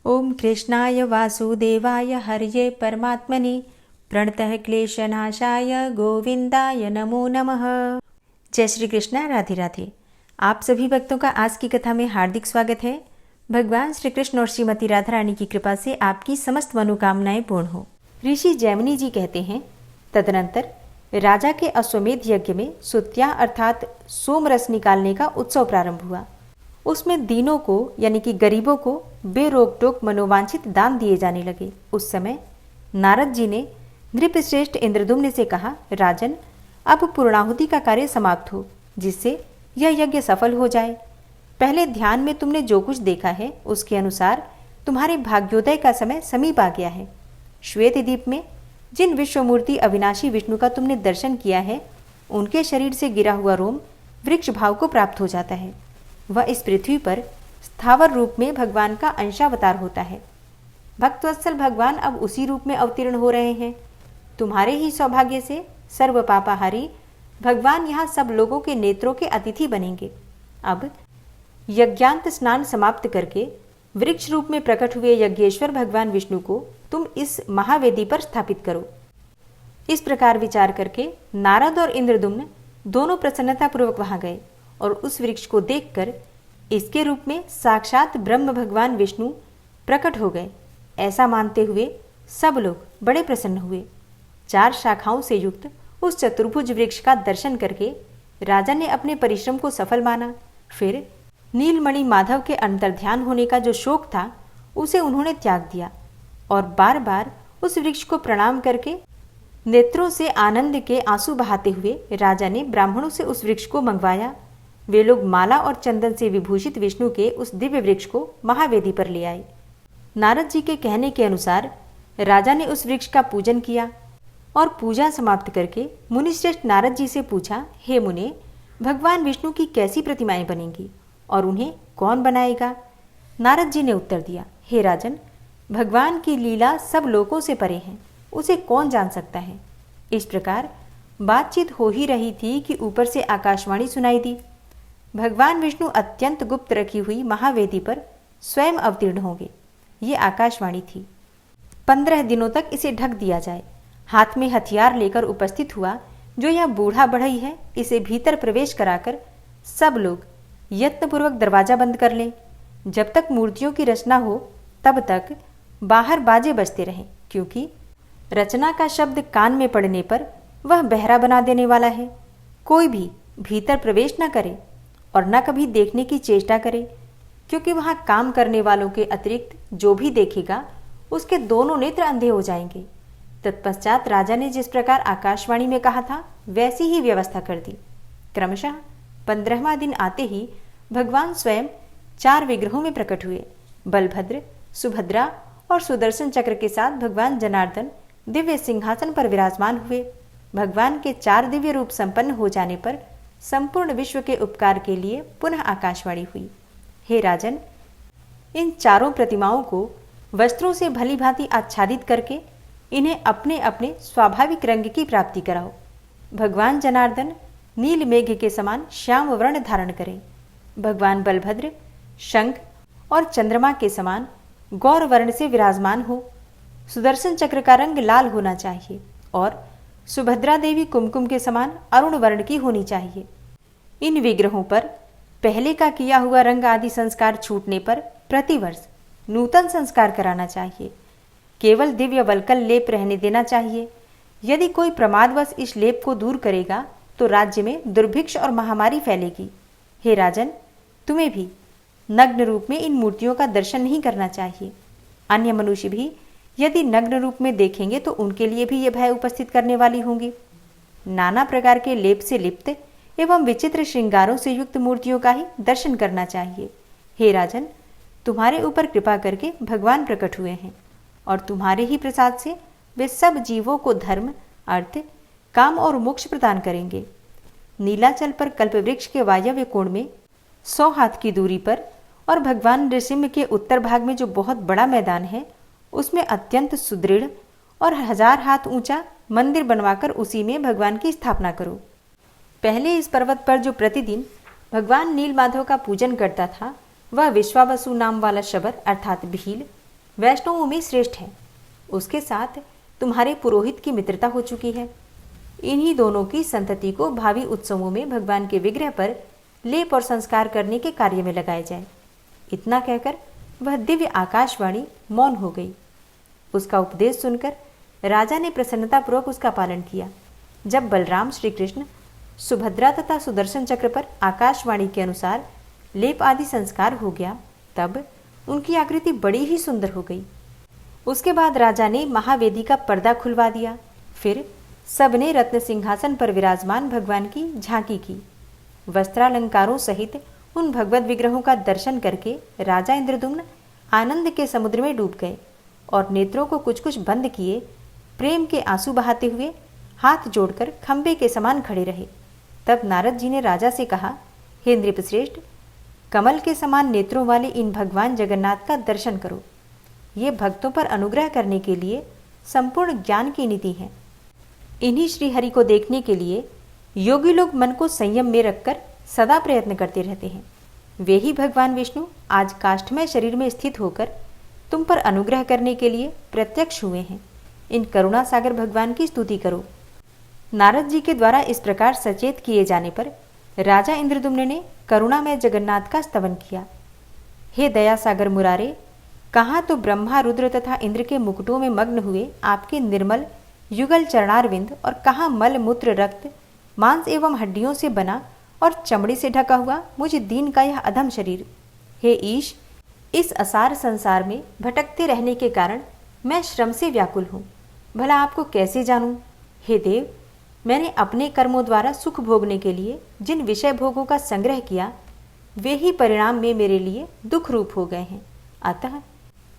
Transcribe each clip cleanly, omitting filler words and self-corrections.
ओम कृष्णाय वासुदेवाय हरये परमात्मने प्रणतः क्लेशनाशाय गोविंदाय नमो नमः। जय श्री कृष्ण, राधे राधे। आप सभी भक्तों का आज की कथा में हार्दिक स्वागत है। भगवान श्री कृष्ण और श्रीमती राधा रानी की कृपा से आपकी समस्त मनोकामनाएं पूर्ण हो। ऋषि जैमिनी जी कहते हैं, तदनंतर राजा के अश्वमेध यज्ञ में सुत्या अर्थात सोमरस निकालने का उत्सव प्रारंभ हुआ। उसमें दीनों को यानी कि गरीबों को बेरोक टोक मनोवांछित दान दिए जाने लगे। उस समय नारद जी ने नृपश्रेष्ठ इंद्रदुम्न से कहा, राजन, अब पूर्णाहुति का कार्य समाप्त हो, जिससे यह यज्ञ सफल हो जाए। पहले ध्यान में तुमने जो कुछ देखा है उसके अनुसार तुम्हारे भाग्योदय का समय समीप आ गया है। श्वेत द्वीप में जिन विश्वमूर्ति अविनाशी विष्णु का तुमने दर्शन किया है, उनके शरीर से गिरा हुआ रोम वृक्ष भाव को प्राप्त हो जाता है। वह इस पृथ्वी पर स्थावर रूप में भगवान का अंशावतार होता है। भक्तवत्सल भगवान अब उसी रूप में अवतीर्ण हो रहे हैं। तुम्हारे ही सौभाग्य से सर्व पापाहारी भगवान यहाँ सब लोगों के नेत्रों के अतिथि बनेंगे। अब यज्ञांत स्नान समाप्त करके वृक्ष रूप में प्रकट हुए यज्ञेश्वर भगवान विष्णु को तुम इस महावेदी पर स्थापित करो। इस प्रकार विचार करके नारद और इंद्रदुम्न दोनों प्रसन्नतापूर्वक वहां गए और उस वृक्ष को देखकर इसके रूप में साक्षात ब्रह्म भगवान विष्णु प्रकट हो गए, ऐसा मानते हुए सब लोग बड़े प्रसन्न हुए। 4 शाखाओं से युक्त उस चतुर्भुज वृक्ष का दर्शन करके राजा ने अपने परिश्रम को सफल माना। फिर नीलमणि माधव के अंतर्ध्यान होने का जो शोक था उसे उन्होंने त्याग दिया और बार बार उस वृक्ष को प्रणाम करके नेत्रों से आनंद के आंसू बहाते हुए राजा ने ब्राह्मणों से उस वृक्ष को मंगवाया। वे लोग माला और चंदन से विभूषित विष्णु के उस दिव्य वृक्ष को महावेदी पर ले आए। नारद जी के कहने के अनुसार राजा ने उस वृक्ष का पूजन किया और पूजा समाप्त करके मुनिश्रेष्ठ नारद जी से पूछा, हे मुने, भगवान विष्णु की कैसी प्रतिमाएं बनेंगी और उन्हें कौन बनाएगा? नारद जी ने उत्तर दिया, हे राजन, भगवान की लीला सब लोगों से परे है, उसे कौन जान सकता है। इस प्रकार बातचीत हो ही रही थी कि ऊपर से आकाशवाणी सुनाई दी। भगवान विष्णु अत्यंत गुप्त रखी हुई महावेदी पर स्वयं अवतीर्ण होंगे। ये आकाशवाणी थी। 15 दिनों तक इसे ढक दिया जाए। हाथ में हथियार लेकर उपस्थित हुआ जो यह बूढ़ा बढ़ई है, इसे भीतर प्रवेश कराकर सब लोग यत्नपूर्वक दरवाजा बंद कर लें। जब तक मूर्तियों की रचना हो तब तक बाहर बाजे बजते रहें, क्योंकि रचना का शब्द कान में पड़ने पर वह बहरा बना देने वाला है। कोई भी भीतर प्रवेश न करे और न कभी देखने की चेष्टा करे, क्योंकि वहां काम करने वालों के अतिरिक्त जो भी देखेगा उसके दोनों नेत्र अंधे हो जाएंगे। तत्पश्चात राजा ने जिस प्रकार आकाशवाणी में कहा था वैसी ही व्यवस्था कर दी। क्रमशः 15वां दिन आते ही भगवान स्वयं 4 विग्रहों में प्रकट हुए। बलभद्र, सुभद्रा और सुदर्शन चक्र के साथ भगवान जनार्दन दिव्य सिंहासन पर विराजमान हुए। भगवान के 4 दिव्य रूप संपन्न हो जाने पर संपूर्ण विश्व के उपकार के लिए पुनः आकाशवाणी हुई। हे राजन, इन चारों प्रतिमाओं को वस्त्रों से भली भांति आच्छादित करके इन्हें अपने अपने स्वाभाविक रंग की प्राप्ति कराओ। भगवान जनार्दन नील मेघ के समान श्याम वर्ण धारण करें। भगवान बलभद्र शंख और चंद्रमा के समान गौर वर्ण से विराजमान हो। सुदर्शन चक्र का रंग लाल होना चाहिए और सुभद्रा देवी कुमकुम के समान अरुण वर्ण की होनी चाहिए। इन विग्रहों पर पहले का किया हुआ रंग आदि संस्कार छूटने पर प्रतिवर्ष नूतन संस्कार कराना चाहिए। केवल दिव्य वल्कल लेप रहने देना चाहिए। यदि कोई प्रमादवश इस लेप को दूर करेगा तो राज्य में दुर्भिक्ष और महामारी फैलेगी। हे राजन, तुम्हें भी नग्न रूप में इन मूर्तियों का दर्शन नहीं करना चाहिए। अन्य मनुष्य भी यदि नग्न रूप में देखेंगे तो उनके लिए भी ये भय उपस्थित करने वाली होंगी। नाना प्रकार के लेप से लिप्त एवं विचित्र श्रृंगारों से युक्त मूर्तियों का ही दर्शन करना चाहिए। हे राजन, तुम्हारे ऊपर कृपा करके भगवान प्रकट हुए हैं और तुम्हारे ही प्रसाद से वे सब जीवों को धर्म, अर्थ, काम और मोक्ष प्रदान करेंगे। नीलाचल पर कल्पवृक्ष के वायव्य कोण में 100 हाथ की दूरी पर और भगवान नृसिंह के उत्तर भाग में जो बहुत बड़ा मैदान है उसमें अत्यंत सुदृढ़ और 1000 हाथ ऊंचा मंदिर बनवाकर उसी में भगवान की स्थापना करो। पहले इस पर्वत पर जो प्रतिदिन भगवान नीलमाधव का पूजन करता था वह विश्वावसु नाम वाला शबर अर्थात भील वैष्णवों में श्रेष्ठ है। उसके साथ तुम्हारे पुरोहित की मित्रता हो चुकी है। इन्हीं दोनों की संतति को भावी उत्सवों में भगवान के विग्रह पर लेप और संस्कार करने के कार्य में लगाया जाए। इतना कहकर वह दिव्य आकाशवाणी मौन हो गई। उसका उपदेश सुनकर राजा ने प्रसन्नतापूर्वक उसका पालन किया। जब बलराम श्री कृष्ण सुभद्रा तथा सुदर्शन चक्र पर आकाशवाणी के अनुसार लेप आदि संस्कार हो गया, तब उनकी आकृति बड़ी ही सुंदर हो गई। उसके बाद राजा ने महावेदी का पर्दा खुलवा दिया। फिर सबने रत्न सिंहासन पर विराजमान भगवान की झांकी की। वस्त्रालंकारों सहित उन भगवत विग्रहों का दर्शन करके राजा इंद्रद्युम्न आनंद के समुद्र में डूब गए और नेत्रों को कुछ कुछ बंद किए प्रेम के आंसू बहाते हुए हाथ जोड़कर खंबे के समान खड़े रहे। तब नारद जी ने राजा से कहा, हे नृपश्रेष्ठ, कमल के समान नेत्रों वाले इन भगवान जगन्नाथ का दर्शन करो। ये भक्तों पर अनुग्रह करने के लिए संपूर्ण ज्ञान की निधि है। इन्हीं श्रीहरि को देखने के लिए योगी लोग मन को संयम में रखकर सदा प्रयत्न करते रहते हैं। वे ही भगवान विष्णु आज काष्ठमय शरीर में स्थित होकर तुम पर अनुग्रह करने के लिए प्रत्यक्ष हुए हैं। इन करुणा सागर भगवान की स्तुति करो। नारद जी के द्वारा इस प्रकार सचेत किए जाने पर राजा इंद्रद्युम्न ने करुणामय जगन्नाथ का स्तवन किया। हे दया सागर मुरारे, कहाँ तो ब्रह्मा रुद्र तथा इंद्र के मुकुटों में मग्न हुए आपके निर्मल युगल चरणारविंद और कहाँ मल मूत्र रक्त मांस एवं हड्डियों से बना और चमड़ी से ढका हुआ मुझ दीन का यह अधम शरीर। हे ईश, इस असार संसार में भटकते रहने के कारण मैं श्रम से व्याकुल हूँ। भला आपको कैसे जानूं? हे देव, मैंने अपने कर्मों द्वारा सुख भोगने के लिए जिन विषय भोगों का संग्रह किया, वे ही परिणाम में मेरे लिए दुख रूप हो गए हैं। अतः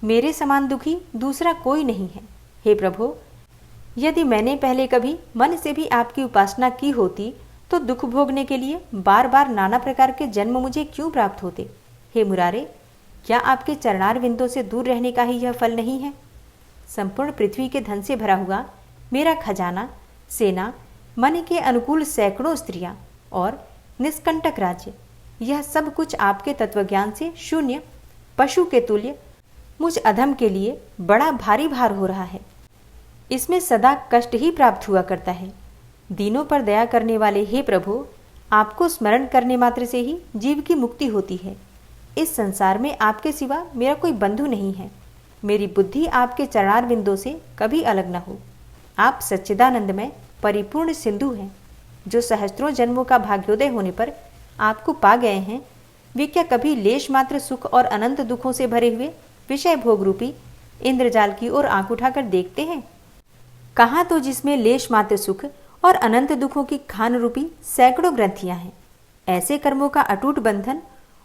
मेरे समान दुखी दूसरा कोई नहीं है। हे प्रभु, यदि मैंने पहले कभी मन से भी आपकी उपासना की होती तो दुख भोगने के लिए बार बार नाना प्रकार के जन्म मुझे क्यों प्राप्त होते? हे मुरारे, क्या आपके चरणार विंदों से दूर रहने का ही यह फल नहीं है? संपूर्ण पृथ्वी के धन से भरा हुआ मेरा खजाना, सेना, मन के अनुकूल सैकड़ों स्त्रियां और निष्कंटक राज्य, यह सब कुछ आपके तत्वज्ञान से शून्य पशु के तुल्य मुझ अधम के लिए बड़ा भारी भार हो रहा है। इसमें सदा कष्ट ही प्राप्त हुआ करता है। दीनों पर दया करने वाले हे प्रभु, आपको स्मरण करने मात्र से ही जीव की मुक्ति होती है। इस संसार में आपके सिवा मेरा कोई बंधु नहीं है। मेरी बुद्धि आपके चरणार बिंदों से कभी अलग न हो। आप सच्चिदानंद में परिपूर्ण सिंधु हैं। जो सहस्त्रों जन्मों का भाग्योदय होने पर आपको पा गए हैं, वे क्या कभी लेश मात्र सुख और अनंत दुखों से भरे हुए विषय भोग रूपी इंद्रजाल की ओर आंख उठाकर देखते हैं? कहाँ तो जिसमें लेश मात्र सुख और अनंत दुखों की खान रूपी सैकड़ों ग्रंथियां हैं, ऐसे कर्मों का अटूट बंधन,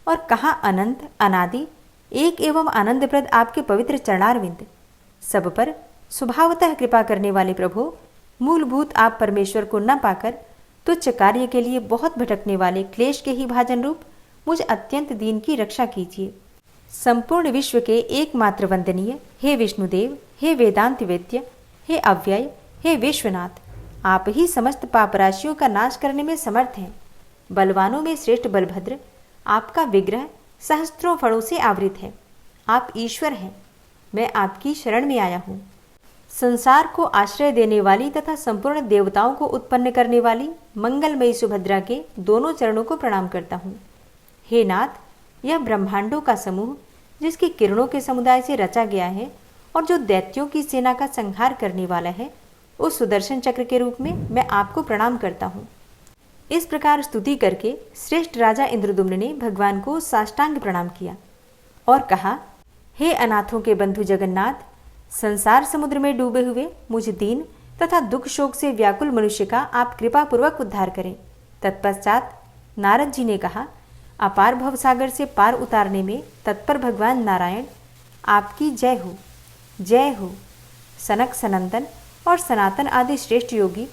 और कहाँ अनंत अनादि एक एवं आनंदप्रद आपके पवित्र चरणारविंद। सब पर स्वभावतः कृपा करने वाले प्रभु, मूलभूत आप परमेश्वर को न पाकर तुच्छ कार्य के लिए बहुत भटकने वाले क्लेश के ही भाजन रूप मुझ अत्यंत दीन की रक्षा कीजिए। संपूर्ण विश्व के एकमात्र वंदनीय हे विष्णुदेव, हे वेदांत वेद्य, हे अव्यय, हे विश्वनाथ, आप ही समस्त पापराशियों का नाश करने में समर्थ हैं। बलवानों में श्रेष्ठ बलभद्र, आपका विग्रह सहस्त्रों फणों से आवृत है। आप ईश्वर हैं। मैं आपकी शरण में आया हूँ। संसार को आश्रय देने वाली तथा संपूर्ण देवताओं को उत्पन्न करने वाली मंगलमयी सुभद्रा के दोनों चरणों को प्रणाम करता हूँ। हे नाथ, यह ब्रह्मांडों का समूह जिसकी किरणों के समुदाय से रचा गया है और जो दैत्यों की सेना का संहार करने वाला है, उस सुदर्शन चक्र के रूप में मैं आपको प्रणाम करता हूँ। इस प्रकार स्तुति करके श्रेष्ठ राजा इंद्रद्युम्न ने भगवान को साष्टांग प्रणाम किया और कहा, हे अनाथों के बंधु जगन्नाथ, संसार समुद्र में डूबे हुए मुझ दीन तथा दुख शोक से व्याकुल मनुष्य का आप कृपा पूर्वक उद्धार करें। तत्पश्चात नारद जी ने कहा, अपार भवसागर से पार उतारने में तत्पर भगवान नारायण, आपकी जय हो, जय हो। सनक सनंदन और सनातन आदि श्रेष्ठ योगी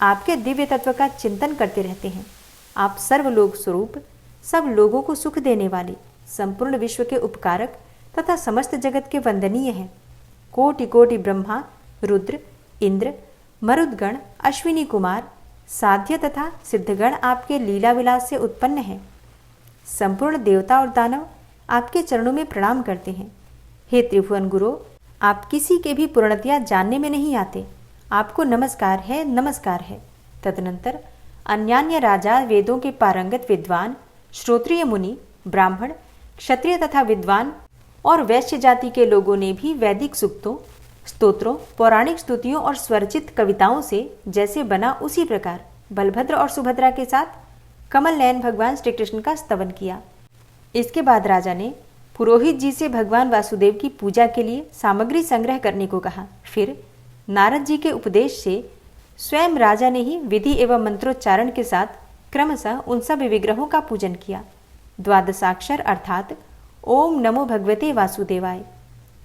आपके दिव्य तत्व का चिंतन करते रहते हैं। आप सर्वलोक स्वरूप, सब लोगों को सुख देने वाले, संपूर्ण विश्व के उपकारक तथा समस्त जगत के वंदनीय हैं। कोटि कोटि ब्रह्मा, रुद्र, इंद्र, मरुदगण, अश्विनी कुमार, साध्य तथा सिद्धगण आपके लीला विलास से उत्पन्न हैं। संपूर्ण देवता और दानव आपके चरणों में प्रणाम करते हैं। हे त्रिभुवन गुरु, आप किसी के भी पूर्णतया जानने में नहीं आते, आपको नमस्कार है, नमस्कार है। तदनंतर अन्यान्य राजा, वेदों के पारंगत विद्वान, श्रोत्रिय मुनि, ब्राह्मण, क्षत्रिय तथा विद्वान और वैश्य जाति के लोगों ने भी वैदिक सूक्तों, स्तोत्रों, पौराणिक स्तुतियों और स्वरचित कविताओं से जैसे बना उसी प्रकार बलभद्र और सुभद्रा के साथ कमल नयन भगवान श्री कृष्ण का स्तवन किया। इसके बाद राजा ने पुरोहित जी से भगवान वासुदेव की पूजा के लिए सामग्री संग्रह करने को कहा। फिर नारद जी के उपदेश से स्वयं राजा ने ही विधि एवं मंत्रोच्चारण के साथ क्रमशः उन सब विग्रहों का पूजन किया। द्वादशाक्षर अर्थात ओम नमो भगवते वासुदेवाय,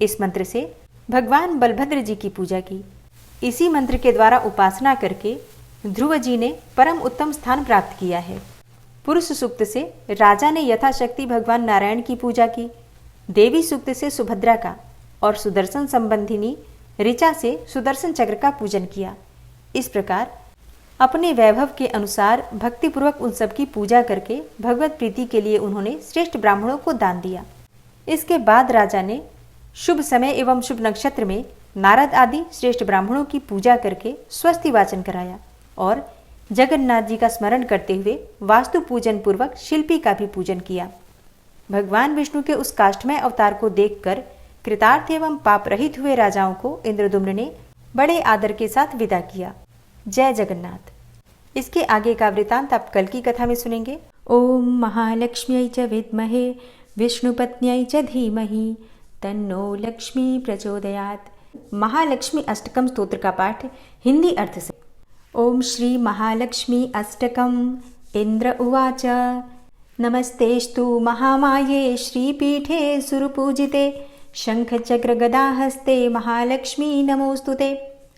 इस मंत्र से भगवान बलभद्र जी की पूजा की। इसी मंत्र के द्वारा उपासना करके ध्रुव जी ने परम उत्तम स्थान प्राप्त किया है। पुरुष सूक्त से राजा ने यथाशक्ति भगवान नारायण की पूजा की, देवी सूक्त से सुभद्रा का और सुदर्शन संबंधिनी ऋचा से सुदर्शन चक्र का पूजन किया। इस प्रकार अपने वैभव के अनुसार भक्तिपूर्वक उन सब की पूजा करके भगवत प्रीति के लिए उन्होंने श्रेष्ठ ब्राह्मणों को दान दिया। इसके बाद राजा ने शुभ समय एवं शुभ नक्षत्र में नारद आदि श्रेष्ठ ब्राह्मणों की पूजा करके स्वस्ति वाचन कराया और जगन्नाथ जी का स्मरण करते हुए वास्तु पूजन पूर्वक शिल्पी का भी पूजन किया। भगवान विष्णु के उस काष्ठमय अवतार को देखकर कृतार्थ एवं पाप रहित हुए राजाओं को इंद्रदुम्न ने बड़े आदर के साथ विदा किया। जय जगन्नाथ। इसके आगे का वृतांत आप कल की कथा में सुनेंगे। ओम महालक्ष्म्यै च विद्महे विष्णुपत्न्यै च धीमहि तन्नो लक्ष्मी प्रचोदयात्। महालक्ष्मी अष्टकम स्तोत्र का पाठ हिंदी अर्थ से। ओम श्री महालक्ष्मी अष्टकम। इंद्र उवाच नमस्तेस्तु महामाये श्रीपीठे सुरपूजिते शंखचक्र गदाहस्ते महालक्ष्मी नमोस्तुते।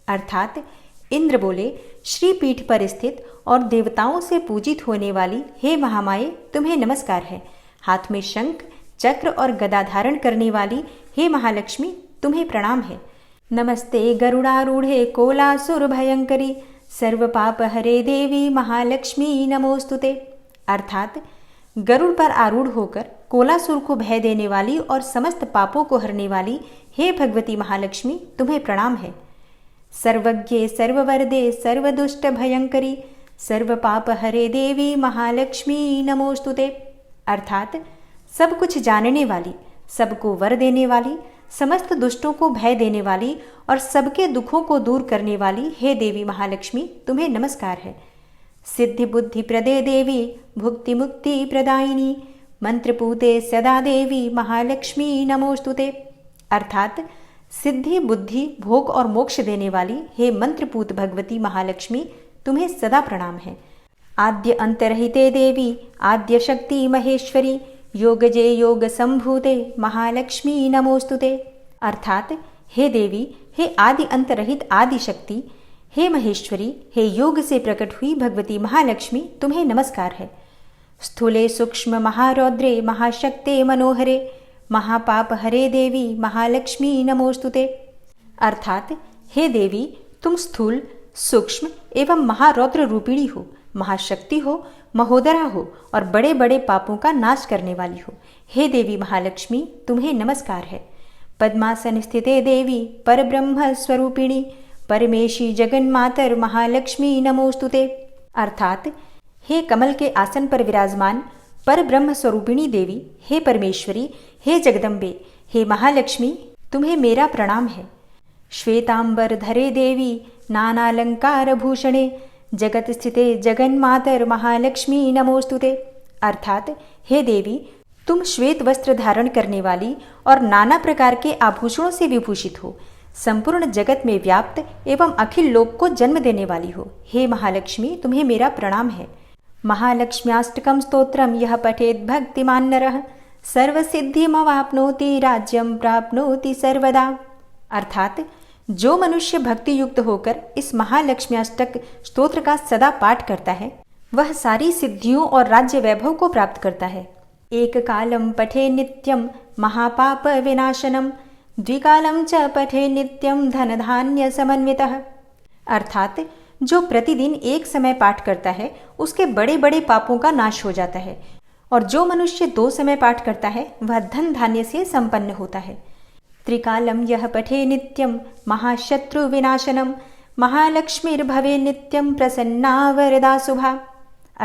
अर्थात इंद्र बोले, श्रीपीठ पर स्थित और देवताओं से पूजित होने वाली हे महामाये, तुम्हें नमस्कार है। हाथ में शंख, चक्र और गदा धारण करने वाली हे महालक्ष्मी, तुम्हें प्रणाम है। नमस्ते गरुड़ारूढ़े कोलासुर भयंकरी सर्व पाप हरे देवी महालक्ष्मी नमोस्तुते। अर्थात गरुड़ पर आरूढ़ होकर कोलासुर को भय देने वाली और समस्त पापों को हरने वाली हे भगवती महालक्ष्मी, तुम्हें प्रणाम है। सर्वज्ञे सर्ववरदे सर्वदुष्ट भयंकरी सर्व पाप हरे देवी महालक्ष्मी नमोस्तुते। अर्थात सब कुछ जानने वाली, सबको वर देने वाली, समस्त दुष्टों को भय देने वाली और सबके दुखों को दूर करने वाली हे देवी महालक्ष्मी, तुम्हें नमस्कार है। सिद्धि बुद्धि प्रदे देवी भुक्ति मुक्ति प्रदायिनी मंत्रपूते सदा देवी महालक्ष्मी नमोस्तुते। अर्थात सिद्धि बुद्धि भोग और मोक्ष देने वाली हे मंत्रपूत भगवती महालक्ष्मी, तुम्हें सदा प्रणाम है। आद्य अंतरहिते देवी आद्य शक्ति महेश्वरी योगजे योग संभूते महालक्ष्मी नमोस्तुते। अर्थात हे देवी, हे आदि अंत रहित आदि शक्ति, हे महेश्वरी, हे योग से प्रकट हुई भगवती महालक्ष्मी, तुम्हें नमस्कार है। स्थूले सूक्ष्म महारौद्रे महाशक्ते मनोहरे महापाप हरे देवी महालक्ष्मी नमोस्तुते। अर्थात हे देवी, तुम स्थूल, सूक्ष्म एवं महारौद्र रूपिणी हो, महाशक्ति हो, महोदरा हो और बड़े बड़े पापों का नाश करने वाली हो। हे देवी महालक्ष्मी, तुम्हें नमस्कार है। पद्मासन स्थिते देवी परब्रह्म स्वरूपिणी परमेशी जगन्मातर महालक्ष्मी नमोस्तुते। अर्थात हे कमल के आसन पर विराजमान पर ब्रह्म स्वरूपिणी देवी, हे परमेश्वरी, हे जगदम्बे, हे महालक्ष्मी, तुम्हें मेरा प्रणाम है। श्वेतांबर धरे देवी नानालंकार भूषणे जगत स्थिते जगन्मातर महालक्ष्मी नमोस्तुते। अर्थात हे देवी, तुम श्वेत वस्त्र धारण करने वाली और नाना प्रकार के आभूषणों से विभूषित हो, संपूर्ण जगत में व्याप्त एवं अखिल लोक को जन्म देने वाली हो। हे महालक्ष्मी, तुम्हें मेरा प्रणाम है। महालक्ष्म्याष्टकम स्तोत्रम यह पठेत भक्तिमान नरः सर्वसिद्धिमवाप्नोति राज्यम प्राप्नोति सर्वदा। अर्थात जो मनुष्य भक्ति युक्त होकर इस महालक्ष्म्याष्टक स्तोत्र का सदा पाठ करता है, वह सारी सिद्धियों और राज्य वैभव को प्राप्त करता है। एक कालम पठे नित्यम महापाप विनाशनम द्विकालम च पठे नित्यम धन धान्य समन्वितः। अर्थात जो प्रतिदिन एक समय पाठ करता है, उसके बड़े बड़े पापों का नाश हो जाता है, और जो मनुष्य 2 समय पाठ करता है, वह धन धान्य से संपन्न होता है। त्रिकालं यः पठे नित्यं महाशत्रुविनाशनं महालक्ष्मीर्भवे नित्यं प्रसन्ना वरदा शुभा।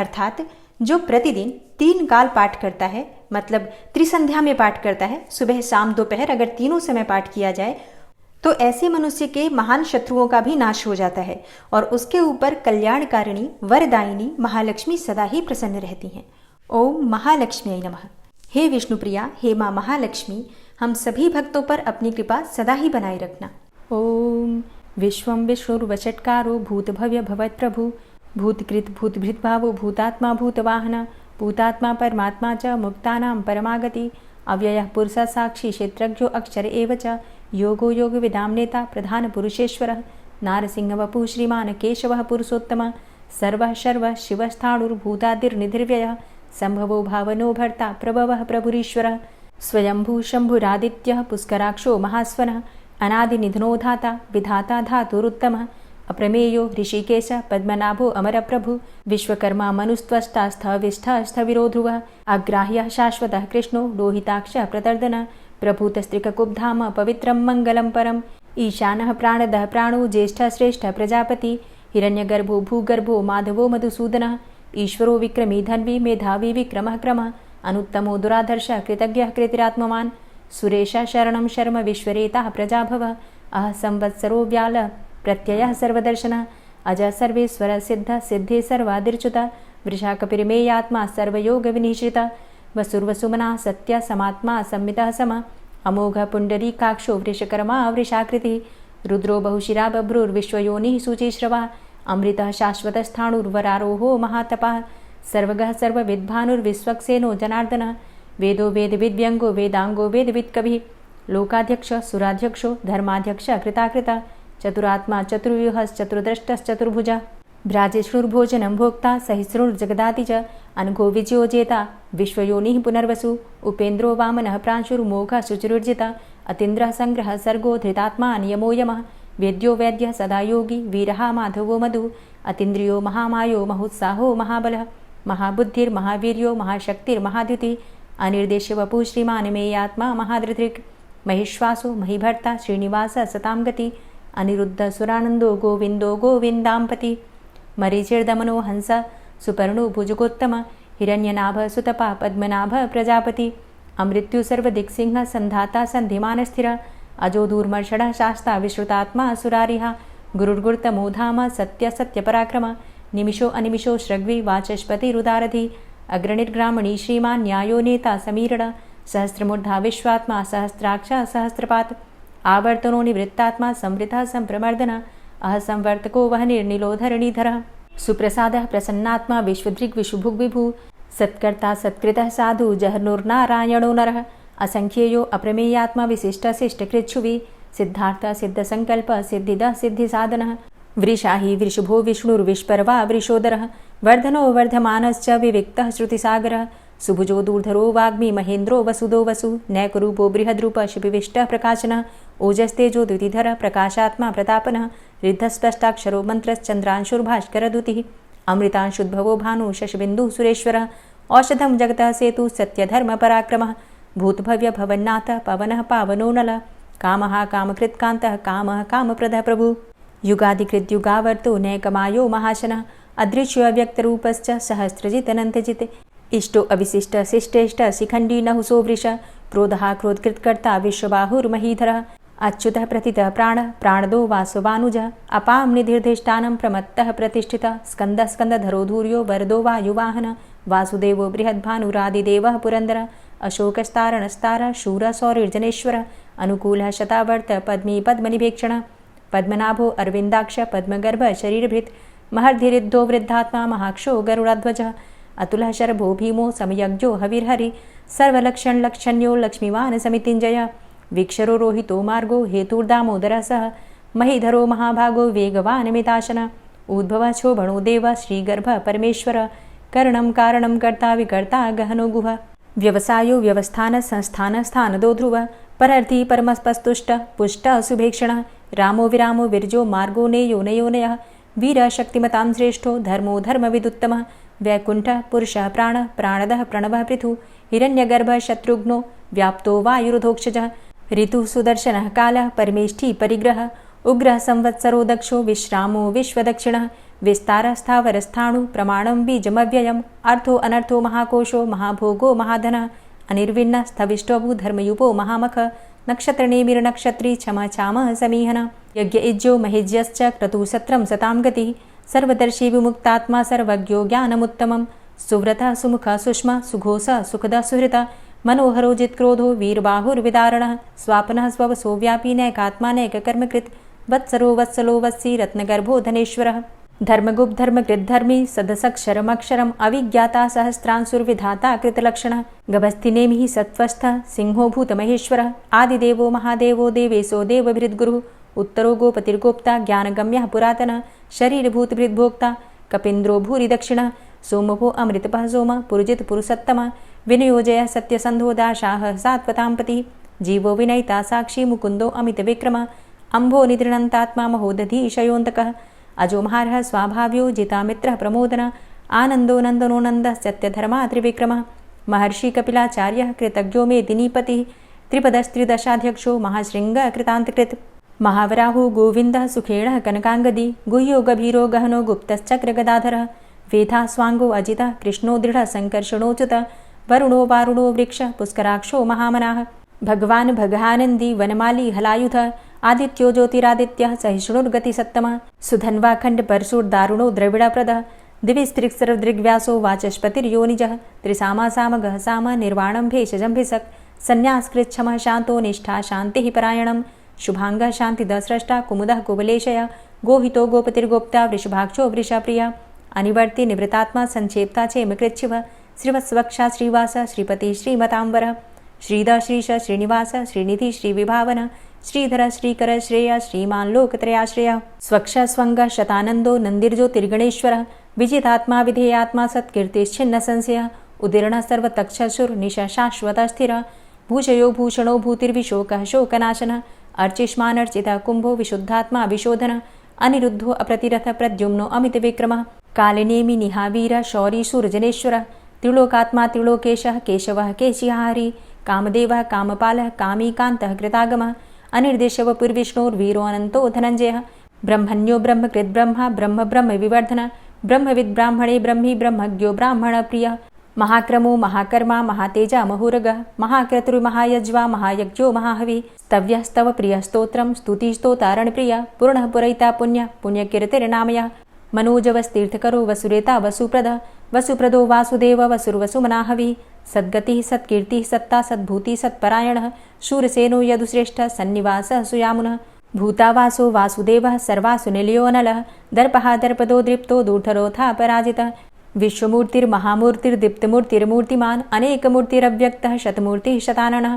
अर्थात जो प्रतिदिन 3 काल पाठ करता है, मतलब त्रिसंध्या में पाठ करता है, सुबह शाम दोपहर अगर तीनों समय पाठ किया जाए तो ऐसे मनुष्य के महान शत्रुओं का भी नाश हो जाता है और उसके ऊपर कल्याणकारिणी वरदायिनी महालक्ष्मी सदा ही प्रसन्न रहती हैं। ओम महालक्ष्मी नमः। हे विष्णुप्रिया, हे माँ महालक्ष्मी, हम सभी भक्तों पर अपनी कृपा सदा ही बनाए रखना। ओम विश्वं विष्णुर्वषट्कारो भूतभव्य भवत्प्रभु भूतकृत भूतभृद्भावो भूतात्मा भूतवाहन भूतात्मा परमात्मा च मुक्तानां परमागति अव्ययः पुरुषः साक्षी क्षेत्रज्ञो अक्षर एव च योगो योगविदां नेता प्रधानपुरुषेश्वरः नारसिंहवपुः श्रीमान् केशवः पुरुषोत्तमः सर्वः शर्वः शिवस्थाणुर्भूतादिर्निधिर्व्ययः सम्भवो भावनो भर्ता प्रभवः प्रभुरीश्वरः स्वयंभू शम्भुरादित्यः पुष्कराक्षो महास्वनः अनादिनिधनो धाता विधाता धातुरुत्तमः अप्रमेयो ऋषिकेश पद्मनाभो अमरप्रभु विश्वकर्मा मनुस्त्वष्टा स्थविष्ठः स्थविरो ध्रुवः अग्राह्यः शाश्वतः कृष्णो लोहिताक्षः प्रतर्दनः प्रभूतस्त्रिककुब्धाम पवित्रं मङ्गलं परम् ईशानः प्राणदः प्राणो ज्येष्ठः श्रेष्ठः प्रजापति हिरण्यगर्भो भूगर्भो माधवो मधुसूदनः ईश्वरो विक्रमी धन्वी मेधावी विक्रमः क्रमः अनुत्तमो दुराधर्षः कृतज्ञः कृतिरात्मवान् सुरेशः शरणं शर्म विश्वरेताः प्रजाभवः अह संवत्सरो व्याल प्रत्ययः सर्वदर्शनः अजः सर्वेश्वर सिद्ध सिद्धे सर्वादिर्च्युतः वृषाकपिर्मेयात्मा सर्वयोगविनिश्रितः वसुर्वसुमना सत्य समात्मा संमितः समः अमोघ पुण्डरीकाक्षो वृषकर्मा वृषाकृतिः रुद्रो बहुशिरा बभ्रुर्विश्वयोनिः शुचिश्रवा अमृतः शाश्वतस्थाणुर्वरारोहो महातपः सर्वगः सर्वविद्भानुर्विश्वक्सेनो जनार्दनः वेदो वेदविद्व्यङ्गो वेदाङ्गो वेदवित्कविः लोकाध्यक्षः सुराध्यक्षो धर्माध्यक्षः कृताकृतः चतुरात्मा चतुर्व्यूहश्चतुर्द्रष्टश्चतुर्भुजः भ्राजिष्णुर्भोजनं भोक्ता सहिष्णुर्जगदाति च अनघो विजयो जेता विश्वयोनिः पुनर्वसु उपेन्द्रो वामनः प्रांशुर्मोघः शुचिरुर्जितः अतीन्द्रः संग्रहः सर्गो धृतात्मा नियमो यमः वेद्यो वैद्यः सदा योगी वीरः माधवो मधु अतीन्द्रियो महामायो महोत्साहो महाबलः महाबुद्धिर्महावीर्यो महाशक्तिर्महाद्युतिः अनिर्देश्यवपुः श्रीमान् मेयात्मा महाधृतिर् महिश्वासो महीभर्ता श्रीनिवासः सतां गति अनिरुद्ध सुरानन्दो गोविन्दो गोविन्दाम्पति मरीचिर्दमनो हंस सुपर्णो भुजगोत्तम हिरण्यनाभ सुतपा पद्मनाभ प्रजापति अमृत्यु सर्वदिक्सिंह संधाता संधिमानस्थिर अजो दूर्मर्षण शास्ता विश्रुतात्मा सुरारिहा गुरुर्गुर्तमो धाम सत्य सत्यपराक्रम निमिषो अनिमिषो श्रग्वी वाचस्पतिरुदारधि अग्रणिर्ग्रामणी श्रीमान् न्यायो नेता समीरण सहस्रमूर्धा विश्वात्मा सहस्राक्ष सहस्रपात् आवर्तनो निवृत्तात्मा संवृतः संप्रमर्दन अह संवर्तको वहनिर्निलोधरणीधरः सुप्रसादः प्रसन्नात्मा विश्वदृग् विशुभुग्विभु सत्कर्ता सत्कृतः साधु जहर्नुर्नारायणो नरः असंख्येयो अप्रमेयात्मा विशिष्टशिष्टकृच्छुवि सिद्धार्थ सिद्धसंकल्प सिद्धिदः सिद्धिसाधनः वृषाहि वृषभो विष्णुर्विष्पर्वा वृषोदरः वर्धनो वर्धमानश्च विविक्तः श्रुतिसागरः सुभुजो दूर्धरो वाग्मी महेन्द्रो वसुदो वसु नैकरूपो बृहद्रूप शिपिविष्टः प्रकाशनः ओजस्तेजो द्युतिधरः प्रकाशात्मा प्रतापनः रिद्धस्पष्टाक्षरो मन्त्रश्चन्द्रांशुर्भास्करदुतिः अमृतांशुद्भवो भानु शशबिन्दुः सुरेश्वरः औषधं जगतः सेतु सत्यधर्मपराक्रमः भूतभव्य भवन्नाथ पवनः पावनो नलः कामः कामकृत्कान्तः कामः कामप्रदः प्रभु युगादिकृद्युगावर्तो नैकमायो महाशनः अदृश्योऽव्यक्तरूपश्च सहस्रजितनन्तजित् इष्टो अविशिष्ट शिष्टेष्ट शिखण्डी नहुसो वृष क्रोधः क्रोधकृत्कर्ता विश्वबाहुर्महीधरः अच्युतः प्रतितः प्राणः प्राणदो वासवानुजः अपां निधिर्धिष्ठानं प्रमत्तः प्रतिष्ठितः स्कन्दः स्कन्दधरो धूर्यो वरदो वायुवाहनः वासुदेवो बृहद्भानुरादिदेवः पुरन्दरः अशोकस्तारणस्तारः शूरः सौरिर्जनेश्वरः अनुकूलः शतावर्त पद्मी पद्मनिभेक्षणः पद्मनाभो अरविन्दाक्ष पद्मगर्भ शरीरभृत् महर्धिरिद्धो वृद्धात्मा महाक्षो गरुडाध्वजः अतुलः शरभो भीमो समयज्ञो हविर्हरि सर्वलक्षणलक्षण्यो लक्ष्मीवान् समितिञ्जय वीक्षरो रोहितो मार्गो हेतुर्दामोदरः सह महीधरो महाभागो वेगवान् मिताशन उद्भवः क्षोभणो देव श्रीगर्भ परमेश्वर करणं कारणं कर्ता विकर्ता गहनो गुह व्यवसायो व्यवस्थान संस्थान स्थानदो ध्रुव परर्थी परमस्पस्तुष्ट पुष्ट सुभेक्षण रामो विरामो विरजो मार्गो नेयो नयोनयः वीर शक्तिमतां श्रेष्ठो धर्मो धर्मविदुत्तमः वैकुण्ठः पुरुषः प्राणः प्राणदः प्रणवः पृथु हिरण्यगर्भः शत्रुघ्नो व्याप्तो वायुरुधोक्षजः ऋतुः सुदर्शनः कालः परमेष्ठी परिग्रह उग्रः संवत्सरो दक्षो विश्रामो विश्वदक्षिणः विस्तारस्थावरस्थाणु प्रमाणं बीजमव्ययम् अर्थो अनर्थो महाकोशो महाभोगो महाधनः अनिर्विण्णः स्थविष्टोऽभू धर्मयुपो महामख नक्षत्रनेमिर्नक्षत्री क्षमा चामः समीहन यज्ञ इज्जो महेज्यश्च क्रतुसत्रं सतां गतिः सर्वदर्शी विमुक्तात्मा सर्वज्ञो ज्ञानमुत्तमं सुव्रतः सुमुखः सुष्मा सुघोषः सुखदः सुहृतः मनोहरो जित्क्रोधो वीरबाहुर्विदारणः स्वापनः स्ववसो व्यापी नैकात्मानैककर्मकृत् वत्सरो वत्सलो वत्सी रत्नगर्भो धनेश्वरः धर्मगुप्त धर्मकृद्धर्मी सदसक्षरमक्षरम् अविज्ञाता सहस्रांसुर्विधाता कृतलक्षणः गभस्तिनेमिः सत्त्वस्थः सिंहो भूतमहेश्वरः आदिदेवो महादेवो देवेशो देवभृद्गुरुः उत्तरो गोपतिर्गोप्ता ज्ञानगम्यः पुरातनः शरीरभूतभृद्भोक्ता कपीन्द्रो भूरि दक्षिणः सोमभो अमृतपः सोमः पुरुजित पुरुषोत्तमः विनियोजयः सत्यसन्धो दाशाः सात्वतां पतिः जीवो विनयिता साक्षी मुकुन्दो अमितविक्रमः अम्भो निद्रणन्तात्मा महोदधीशयोऽन्तकः अजोमहारः स्वाभाव्यो जितामित्रः प्रमोदनः आनन्दो नन्दनो नन्दः सत्यधर्मा त्रिविक्रमः महर्षि कपिलाचार्यः कृतज्ञो मेदिनीपतिः त्रिपदस्त्रिदशाध्यक्षो महाशृङ्गः कृतान्तकृत् महावराहो गोविन्दः सुखेणः कनकाङ्गदी गुह्यो गभीरो गहनो गुप्तश्चक्रगदाधरः वेधा स्वाङ्गो अजितः कृष्णो दृढः सङ्कर्षणोच्युतः वरुणो वारुणो वृक्षः पुष्कराक्षो महामनाः भगवान् भगानन्दी वनमाली हलायुधः आदित्यो ज्योतिरादित्यः सहिष्णुर्गतिसत्तमः सुधन्वाखण्ड परशुर्दारुणो द्रविडप्रदः दिविस्त्रिक्सर्वदृग्व्यासो वाचस्पतिर्योनिजः त्रिसामासामगः साम निर्वाणं भेषजम्भिषक् सन्न्यासकृच्छमः शान्तो निष्ठा शान्तिः परायणं शुभाङ्गः शान्तिदस्रष्टा कुमुदः कुवलेशय गोहितो गोपतिर्गोप्ता वृषभाक्षो वृषप्रियः अनिवर्ति निवृतात्मा संक्षेप्ता चेमकृच्छिवः श्रीवत्सवक्षा श्रीवास श्रीपति श्रीमताम्बरः श्रीद श्रीश श्रीनिवास श्रीनिधि श्रीविभावन श्रीधर श्रीकर श्रेय श्रीमान् लोकत्रयाश्रयः स्वक्ष स्वङ्ग शतानन्दो नन्दिर्ज्योतिर्गणेश्वरः विजितात्मा विधेयात्मा सत्कीर्तिश्छिन्न संशयः उदीर्णः सर्वतक्षशुर्निश शाश्वतः स्थिरः भूषयो भूषणो भूतिर्विशोकः शोकनाशनः अर्चिष्मानर्चितः कुम्भो विशुद्धात्मा विशोधनः अनिरुद्धो अप्रतिरथ प्रद्युम्नो अमितविक्रमः कालिनेमि निहावीर शौरी शूरजनेश्वरः त्रिलोकात्मा त्रिलोकेशः केशवः केशिहारी कामदेवः कामपालः कामीकान्तः कृतागमः अनिर्देशवपुर्विष्णोर्वीरो अनन्तो धनञ्जयः ब्रह्मण्यो ब्रह्मकृद्ब्रह्मा ब्रह्म ब्रह्म विवर्धन ब्रह्मविद् ब्राह्मणे ब्रह्मी ब्रह्मज्ञो ब्राह्मणप्रियः महाक्रमो महाकर्मा महातेजा महोरगः महाक्रतुर्महायज्वा महायज्ञो महाहवि स्तव्यः स्तव प्रियः स्तोत्रं स्तुतिस्तोतारणप्रियः पूर्णः पुरयिता पुण्यः पुण्यकीर्तिर्नामयः मनोजवस्तीर्थकरो वसुरेता वसुप्रदः वसुप्रदो वासुदेव वसुर्वसुमनाहवि सद्गतिः सत्कीर्तिः सत्ता सद्भूतिः सत्परायणः शूरसेनो यदुश्रेष्ठः सन्निवासः सुयामुनः भूतावासो वासुदेवः सर्वासु निलयोऽनलः दर्पः दर्पदो दृप्तो दूर्धरोऽथा पराजितः विश्वमूर्तिर्महामूर्तिर्दीप्तमूर्तिर्मूर्तिमान् अनेकमूर्तिरव्यक्तः शतमूर्तिः शताननः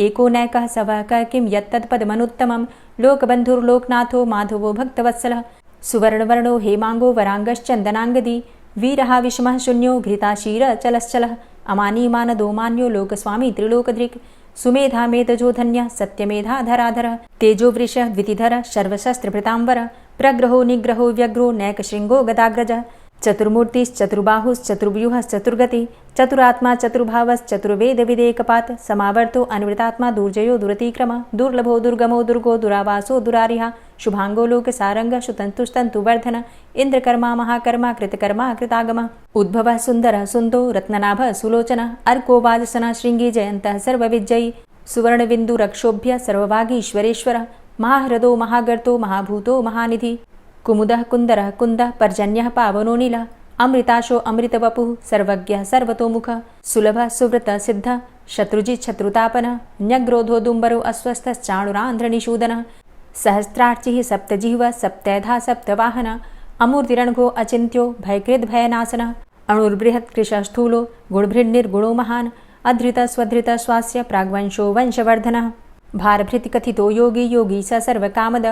एको नैकः सवः किं यत्तत्पदमनुत्तमं लोकबन्धुर्लोकनाथो माधवो भक्तवत्सलः सुवर्णवर्णो हेमाङ्गो वराङ्गश्चन्दनाङ्गदी वीरः विषमः शून्यो घृताशीर चलश्चलः अमानीमानदो मान्यो लोकस्वामी त्रिलोकधृक् सुमेधा मेधजो धन्यः सत्यमेधा धराधरः तेजो वृषः द्वितिधरः सर्वशस्त्रभृताम्बरः प्रग्रहो निग्रहो व्यग्रो नैकशृङ्गो गदाग्रजः चतुर्मूर्तिश्चतुर्बाहुश्चतुर्व्यूहश्चतुर्गति चतुरात्मा चतुर्भावश्चतुर्वेदविदेकपात् समावर्तो अनिवृतात्मा दुर्जयो दुरतिक्रमः दुर्लभो दुर्गमो दुर्गो दुरावासो दुरारिहा शुभाङ्गो लोकसारङ्गः शुतन्तुस्तन्तुवर्धन इन्द्रकर्मा महाकर्मा कृतकर्मा कृतागमः उद्भवः सुन्दरः सुन्दो रत्ननाभः सुलोचनः अर्को वाजसनः शृङ्गी जयन्तः सर्वविजयी सुवर्णबिन्दुरक्षोभ्य सर्वभागीश्वरेश्वरः महाह्रदो महागर्तो महाभूतो महानिधि कुमुदः कुन्दरः कुन्दः पर्जन्यः पावनो नीलः अमृताशो अमृतवपुः सर्वज्ञः सर्वतोमुखः सुलभः सुव्रतः सिद्धः शत्रुजित् शत्रुतापनः न्यग्रोधो दुम्बरो अस्वस्थश्चाणुरान्ध्रनिषूदनः सहस्रार्चिः सप्तजिह्वः सप्तैधा सप्तवाहनः अमूर्तिरणघो अचिन्त्यो भयकृद्भयनाशनः अणुर्बृहत् कृशस्थूलो गुणभृन्निर्गुणो महान् अधृतः स्वधृतः स्वास्य प्राग्वंशो वंशवर्धनः भारभृतिकथितो योगी योगी स सर्वकामद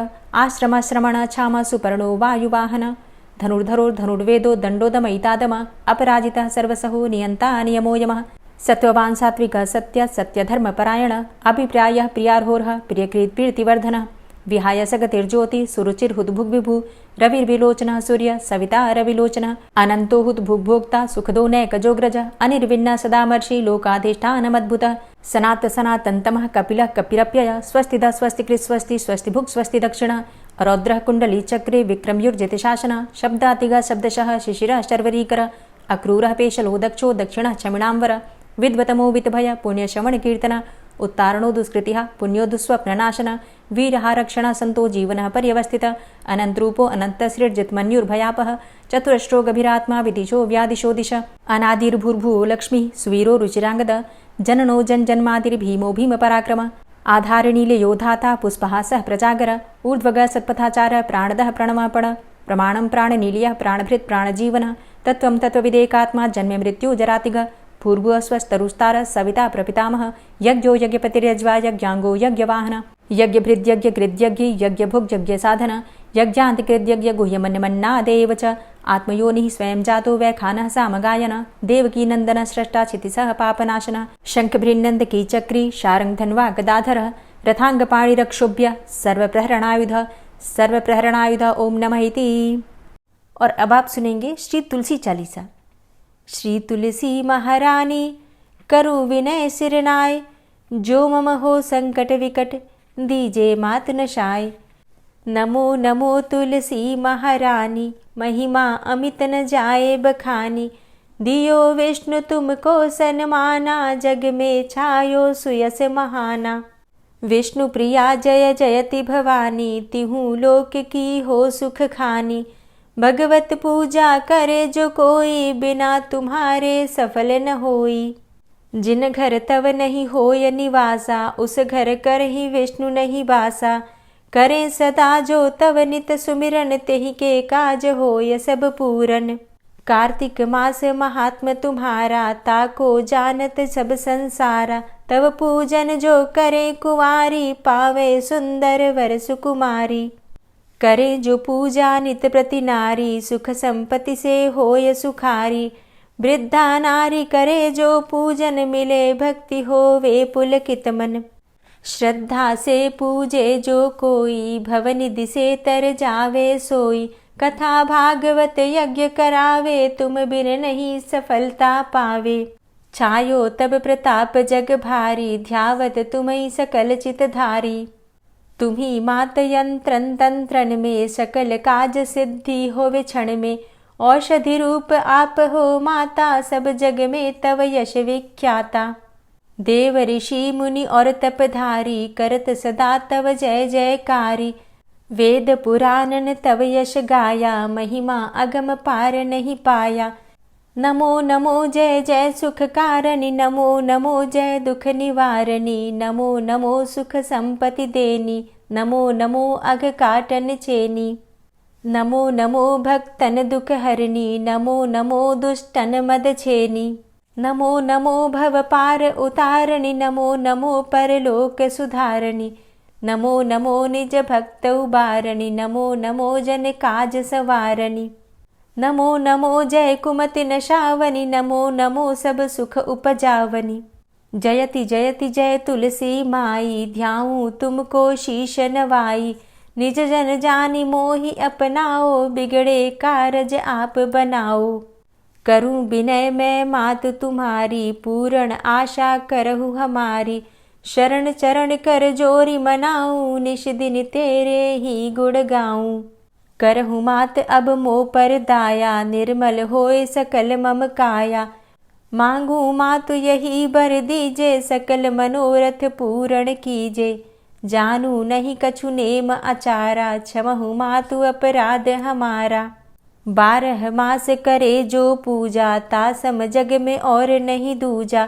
आश्रमश्रमण क्षाम सुपर्णो वायुवाहन धनुर्धरोर्धनुर्वेदो दण्डोदमयितादम अपराजितः सर्वसहो नियन्ता नियमो यमः सत्त्ववान् सात्विकः सत्य सत्यधर्मपरायण अभिप्रायः प्रियार्होर्ह प्रियकृत् प्रीतिवर्धनः विहाय सगतिर्ज्योति सुरुचिर्हुद्भुग्विभु रविर्विलोचनः सूर्य सविता रविलोचनः अनंतो हुद्भुग्भोक्ता सुखदो नैकजोग्रज अनिर्विण्ण सदामर्षि लोकाधिष्ठानमद्भुतः सनात सनातन्तमः कपिलः कपिरप्यय स्वस्तिदा स्वस्तिकृत् स्वस्ति स्वस्तिभुक् स्वस्ति दक्षिणः रौद्रः कुण्डली चक्रे विक्रमयुर्जितशासनः शब्दातिगः शब्दशः शिशिरः शर्वरीकरः अक्रूरः पेशलो दक्षो दक्षिणः क्षमिणाम्बर विद्वतमो वितभय पुण्यश्रवणकीर्तन उत्तारणो दुष्कृतिः पुण्यो दुःस्वप्ननाशन वीरहारक्षण संतो जीवनः पर्यवस्थितः अनन्तरूपो अनन्तसृर्जितमन्युर्भयापः चतुरश्रो गभीरात्मा विदिशो व्यादिशो दिश अनादिर्भूर्भुवो लक्ष्मी सुवीरो रुचिराङ्गद जननो जन्मादिर्भीमो भीमपराक्रम आधारनीलयो धाता पुष्पहासः प्रजागर ऊर्ध्वगः सत्पथाचार प्राणदः प्रणमापण प्रमाणं प्राणनीलयः प्राणभृत् प्राणजीवनः तत्त्वं तत्त्वविदेकात्मा जन्म मृत्यु जरातिगः भूर्भुवः स्वस्तरुस्तारः सविता प्रपितामह यज्ञो यज्ञपतिर्यज्वा यज्ञाङ्गो यज्ञवाहन यज्ञभृद्यज्ञकृद्यज्ञ यज्ञभुग्यज्ञसाधन यज्ञान्तिकृद्यज्ञ गुह्यमन्यमन्नादेव च आत्मयोनिः स्वयं जातो वैखानः सामगायन देवकी नन्दन स्रष्टा क्षितिसः पापनाशन शङ्खभृन्नन्दकी चक्री शारङ्गधन्वा गदाधरः रथाङ्गपाणिरक्षोभ्य सर्वप्रहरणायुध ओम नमः इति। और अब आप सुनेंगे श्री तुलसी चालीसा। श्री तुलसी महारानी करु विनय सिरनाय जो मम हो संकट विकट दीजे मात नशाय। नमो नमो तुलसी महारानी महिमा अमित न जाए बखानी दियो विष्णु तुमको सन्माना जग में छायो सुयस महाना। विष्णु प्रिया जय जयति भवानी तिहु लोक की हो सुख खानी। भगवत पूजा करे जो कोई बिना तुम्हारे सफल न होई। जिन घर तव नहीं होय निवासा उस घर कर ही विष्णु नहीं बासा। करें सदा जो तव नित सुमिरन तेहि के काज होय सब पूरन। कार्तिक मास महात्म तुम्हारा ताको जानत सब संसारा। तव पूजन जो करे कुंवारी पावे सुंदर वर सुकुमारी। करे जो पूजा नित प्रति नारी सुख संपत्ति से होय सुखारी। वृद्धा नारी करे जो पूजन मिले भक्ति होवे पुलकित मन। श्रद्धा से पूजे जो कोई भवनिधि से तर जावे सोई। कथा भागवत यज्ञ करावे तुम बिन नहीं सफलता पावे। छायो तब प्रताप जग भारी ध्यावत तुम्हि सकल चित धारी। तुम्ही मात यंत्रन तंत्रन में सकल काज सिद्धि होवे क्षण में। औषधि रूप आप हो माता सब जग में तव यश विख्याता। देव ऋषि मुनि और तपधारी करत सदा तव जय जयकारी। वेद पुराणन तव यश गाया महिमा अगम पार नहीं पाया। नमो नमो जय जय सुख कारणि नमो नमो जय दुख निवारणी। नमो नमो सुख संपत्ति देनी नमो नमो अघ काटन चेनी। नमो नमो भक्तन दुख हरणी नमो नमो दुष्टन मद छेनी। नमो नमो भव पार उतारणी नमो नमो परलोक सुधारणी। नमो नमो निज भक्त उबारणी नमो नमो जन काज सवारणी। नमो नमो जय कुमति नशावनी नमो नमो सब सुख उपजावनी। जयति जयति जय तुलसी माई ध्याऊं तुमको शीश नवाई। निज जन जानी मोहि अपनाओ बिगड़े कारज आप बनाओ। करूं विनय मैं मात तुम्हारी पूर्ण आशा करहु हमारी। शरण चरण कर जोरी मनाऊं निश दिन तेरे ही गुण गाऊं। करहु मात अब मो पर दाया निर्मल होए सकल मम काया। मांगू मातु यही बर दीजे सकल मनोरथ पूर्ण कीजे। जानू नहीं कछु नेम आचारा क्षमहु मातु अपराध हमारा। 12 मास करे जो पूजा तासम जग में और नहीं दूजा।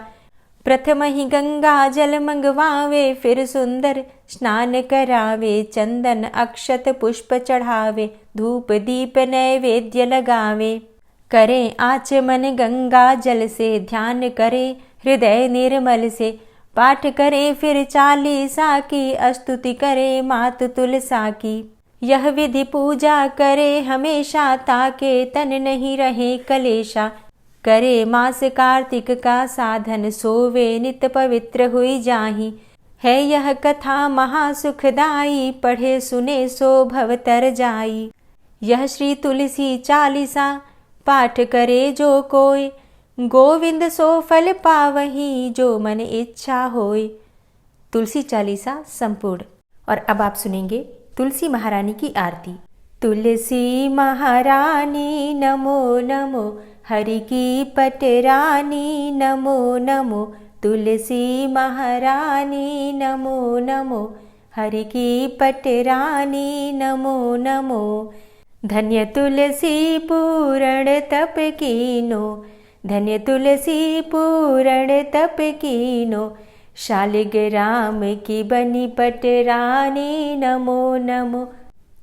प्रथम ही गंगा जल मंगवावे फिर सुंदर स्नान करावे। चंदन अक्षत पुष्प चढ़ावे धूप दीप नैवेद्य लगावे। करे आचमन गंगा जल से ध्यान करे हृदय निर्मल से। पाठ करे फिर चालीसा की स्तुति करे मात तुलसा की। यह विधि पूजा करे हमेशा ताके तन नहीं रहे कलेशा। करे मास कार्तिक का साधन सोवे नित पवित्र हुई जाहि। है यह कथा महासुखदाई, पढ़े सुने सो भव तर जाई। यह श्री तुलसी चालीसा, पाठ करे जो कोय, गोविंद सो फल पावही, जो मन इच्छा होय। तुलसी चालीसा संपूर्ण। और अब आप सुनेंगे तुलसी महारानी की आरती। तुलसी महारानी नमो नमो, हरि की पटरानी नमो नमो। तुलसी महारानी नमो नमो, हरि की पटरानी नमो नमो। धन्य तुलसी पूरण तप कीनो, धन्य तुलसी पूरण तप कीनो। शालिग्राम की बनी पटरानी नमो नमो।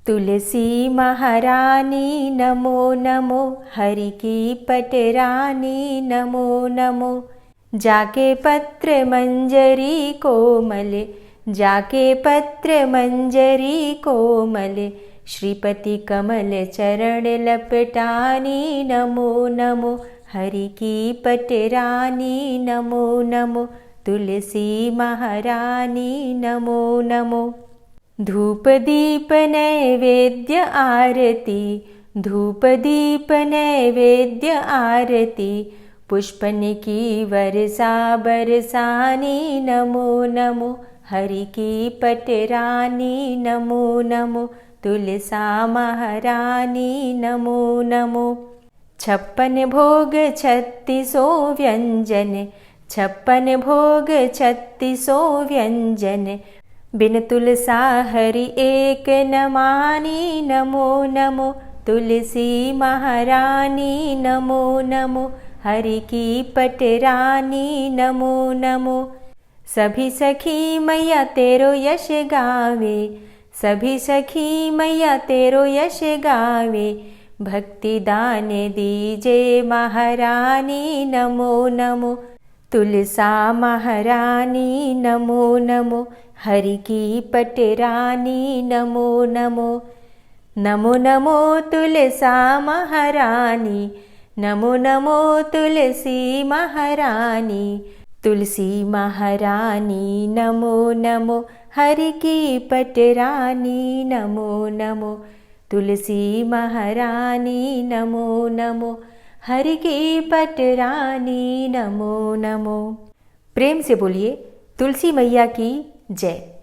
तुलसी महारानी नमो नमो, हरि की पटरानी नमो नमो। जाके पत्र मंजरी कोमल, जाके पत्र मंजरी कोमल। श्रीपति कमल चरण लपटानी नमो नमो, हरि की पटरानी नमो नमो। तुलसी महारानी नमो नमो। धूप दीप नैवेद्य आरती, धूप दीप नैवेद्य आरती। पुष्पन की वर्षा बरसानी नमो नमो, हरि की पटरानी नमो नमो। तुलसा महारानी नमो नमो। 56 भोग 36 व्यंजन, 56 भोग 36 व्यंजन। बिन तुलसा हरि एक न मानी नमो नमो। तुलसी महारानी नमो नमो, हरि की पटरानी नमो नमो। सभी सखी मैया तेरो यश गावे, सभी सखी मैया तेरो यश गावे। भक्ति दान दीजे महारानी नमो नमो। तुलसा महारानी नमो नमो, हरि की पटरानी नमो नमो। नमो नमो तुलसा महारानी, नमो नमो तुलसी महारानी। तुलसी महारानी नमो नमो, हरि की पटरानी नमो नमो। तुलसी महारानी नमो नमो, हरि की पटरानी नमो नमो। प्रेम से बोलिए तुलसी मैया की जय।